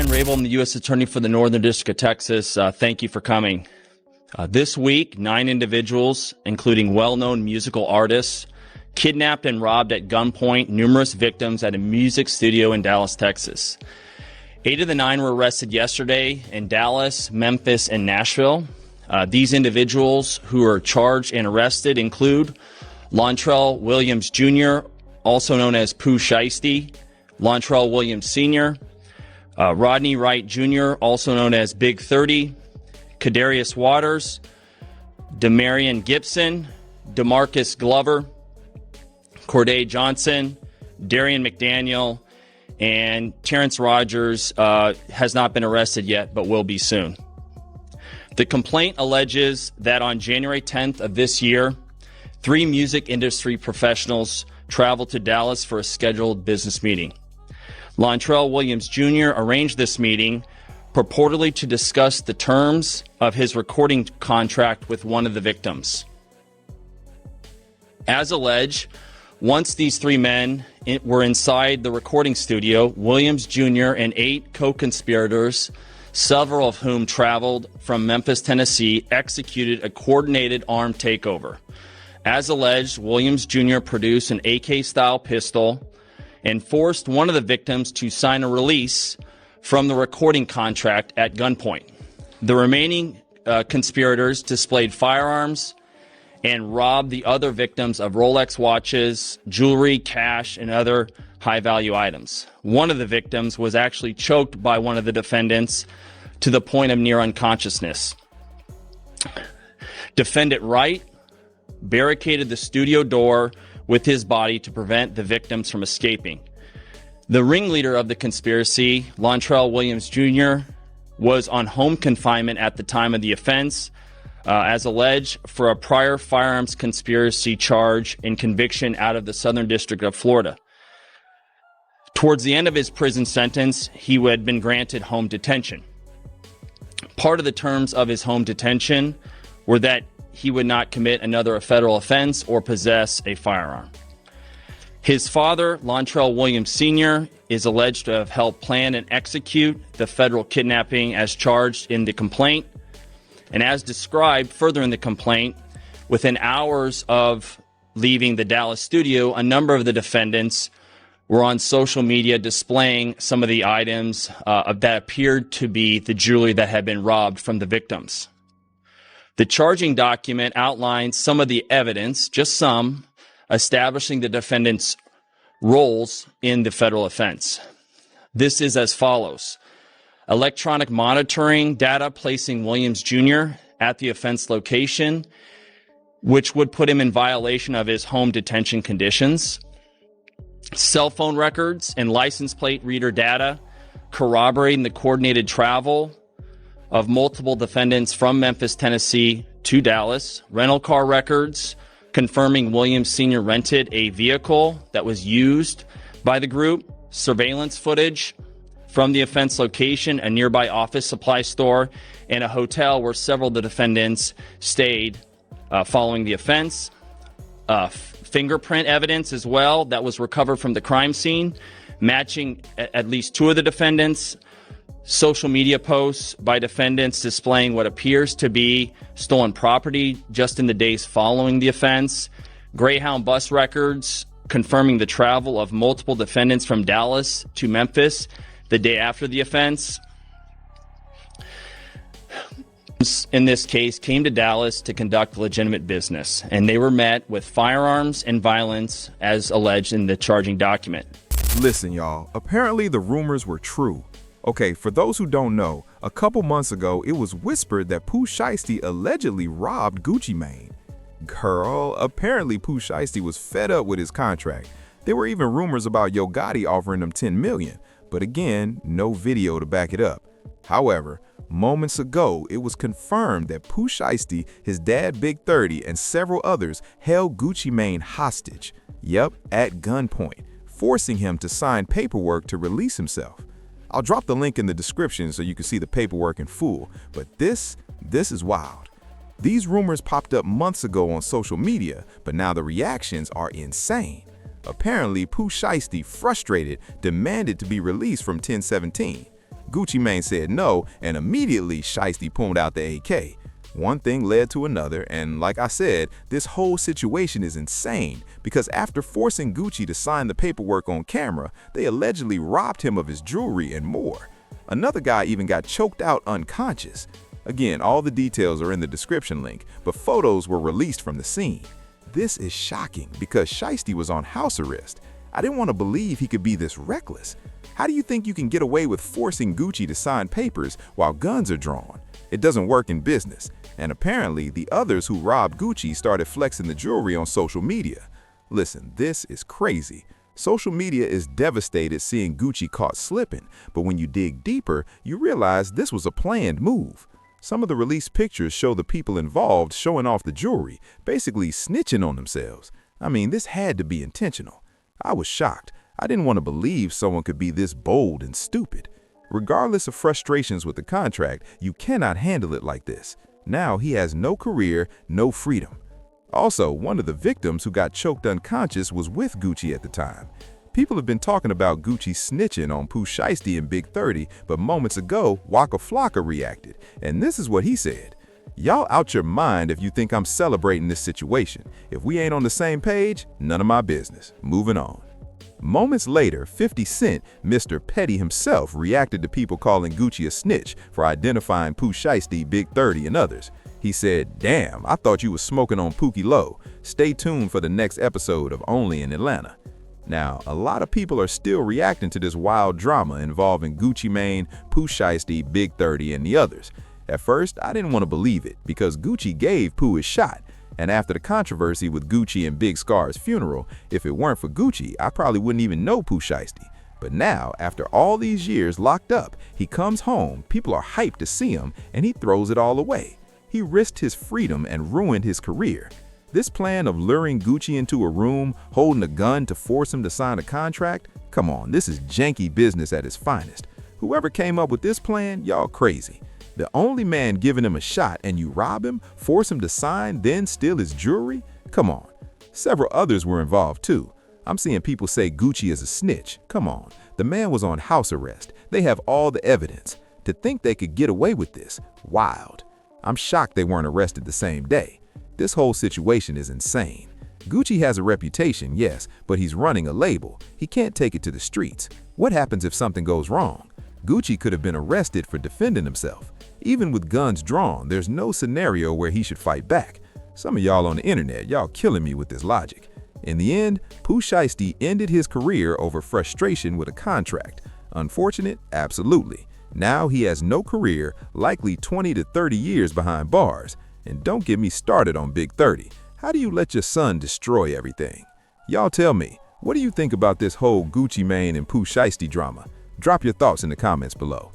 Brian Rabel. I'm the U.S. Attorney for the Northern District of Texas. Thank you for coming. This week, 9 individuals, including well-known musical artists, kidnapped and robbed at gunpoint numerous victims at a music studio in Dallas, Texas. 8 of the 9 were arrested yesterday in Dallas, Memphis, and Nashville. These individuals who are charged and arrested include Lontrell Williams Jr., also known as Pooh Shiesty, Lontrell Williams Sr., Rodney Wright Jr., also known as Big 30, Kadarius Waters, Demarion Gibson, DeMarcus Glover, Corday Johnson, Darian McDaniel, and Terrence Rogers has not been arrested yet, but will be soon. The complaint alleges that on January 10th of this year, 3 music industry professionals traveled to Dallas for a scheduled business meeting. Lontrell Williams Jr. arranged this meeting purportedly to discuss the terms of his recording contract with one of the victims. As alleged, once these 3 men were inside the recording studio, Williams Jr. and 8 co-conspirators, several of whom traveled from Memphis, Tennessee, executed a coordinated armed takeover. As alleged, Williams Jr. produced an AK-style pistol and forced one of the victims to sign a release from the recording contract at gunpoint. The remaining conspirators displayed firearms and robbed the other victims of Rolex watches, jewelry, cash, and other high-value items. One of the victims was actually choked by one of the defendants to the point of near unconsciousness. Defendant Wright barricaded the studio door with his body to prevent the victims from escaping. The ringleader of the conspiracy, Lontrell Williams Jr., was on home confinement at the time of the offense, as alleged, for a prior firearms conspiracy charge and conviction out of the Southern District of Florida. Towards the end of his prison sentence, he had been granted home detention. Part of the terms of his home detention were that he would not commit another federal offense or possess a firearm. His father, Lontrell Williams Sr., is alleged to have helped plan and execute the federal kidnapping as charged in the complaint. And as described further in the complaint, within hours of leaving the Dallas studio, a number of the defendants were on social media displaying some of the items that appeared to be the jewelry that had been robbed from the victims. The charging document outlines some of the evidence, just some, establishing the defendants' roles in the federal offense. This is as follows: electronic monitoring data placing Williams Jr. at the offense location, which would put him in violation of his home detention conditions. Cell phone records and license plate reader data corroborating the coordinated travel of multiple defendants from Memphis, Tennessee to Dallas. Rental car records confirming Williams Sr. rented a vehicle that was used by the group. Surveillance footage from the offense location, a nearby office supply store, and a hotel where several of the defendants stayed following the offense. Fingerprint evidence as well that was recovered from the crime scene, matching at least 2 of the defendants. Social media posts by defendants displaying what appears to be stolen property just in the days following the offense. Greyhound bus records confirming the travel of multiple defendants from Dallas to Memphis the day after the offense. In this case, came to Dallas to conduct legitimate business, and they were met with firearms and violence as alleged in the charging document. Listen, y'all, apparently the rumors were true. Okay, for those who don't know, a couple months ago, it was whispered that Pooh Shiesty allegedly robbed Gucci Mane. Girl, apparently Pooh Shiesty was fed up with his contract. There were even rumors about Yo Gotti offering him $10 million, but again, no video to back it up. However, moments ago, it was confirmed that Pooh Shiesty, his dad Big 30, and several others held Gucci Mane hostage. Yep, at gunpoint, forcing him to sign paperwork to release himself. I'll drop the link in the description so you can see the paperwork in full, but this is wild. These rumors popped up months ago on social media, but now the reactions are insane. Apparently, Pooh Shiesty, frustrated, demanded to be released from 1017. Gucci Mane said no, and immediately Shiesty pulled out the AK. One thing led to another, and like I said, this whole situation is insane because after forcing Gucci to sign the paperwork on camera, they allegedly robbed him of his jewelry and more. Another guy even got choked out unconscious. Again, all the details are in the description link, but photos were released from the scene. This is shocking because Shiesty was on house arrest. I didn't want to believe he could be this reckless. How do you think you can get away with forcing Gucci to sign papers while guns are drawn? It doesn't work in business. And apparently, the others who robbed Gucci started flexing the jewelry on social media. Listen, this is crazy. Social media is devastated seeing Gucci caught slipping, but when you dig deeper, you realize this was a planned move. Some of the released pictures show the people involved showing off the jewelry, basically snitching on themselves. I mean, this had to be intentional. I was shocked. I didn't want to believe someone could be this bold and stupid. Regardless of frustrations with the contract, you cannot handle it like this. Now he has no career, no freedom. Also, one of the victims who got choked unconscious was with Gucci at the time. People have been talking about Gucci snitching on Pooh Shiesty and Big 30, but moments ago, Waka Flocka reacted, and this is what he said. "Y'all out your mind if you think I'm celebrating this situation. If we ain't on the same page, none of my business. Moving on." Moments later, 50 Cent, Mr. Petty himself, reacted to people calling Gucci a snitch for identifying Pooh Shiesty, Big 30, and others. He said, "Damn, I thought you was smoking on Pookie Low. Stay tuned for the next episode of Only in Atlanta." Now, a lot of people are still reacting to this wild drama involving Gucci Mane, Pooh Shiesty, Big 30, and the others. At first, I didn't want to believe it because Gucci gave Pooh his shot. And after the controversy with Gucci and Big Scar's funeral, if it weren't for Gucci, I probably wouldn't even know Pooh Shiesty. But now, after all these years locked up, he comes home, people are hyped to see him, and he throws it all away. He risked his freedom and ruined his career. This plan of luring Gucci into a room, holding a gun to force him to sign a contract? Come on, this is janky business at its finest. Whoever came up with this plan, y'all crazy. The only man giving him a shot and you rob him, force him to sign, then steal his jewelry? Come on. Several others were involved too. I'm seeing people say Gucci is a snitch. Come on. The man was on house arrest. They have all the evidence. To think they could get away with this, wild. I'm shocked they weren't arrested the same day. This whole situation is insane. Gucci has a reputation, yes, but he's running a label. He can't take it to the streets. What happens if something goes wrong? Gucci could have been arrested for defending himself. Even with guns drawn, there's no scenario where he should fight back. Some of y'all on the internet, y'all killing me with this logic. In the end, Pooh Shiesty ended his career over frustration with a contract. Unfortunate? Absolutely. Now he has no career, likely 20 to 30 years behind bars. And don't get me started on Big 30. How do you let your son destroy everything? Y'all tell me, what do you think about this whole Gucci Mane and Pooh Shiesty drama? Drop your thoughts in the comments below.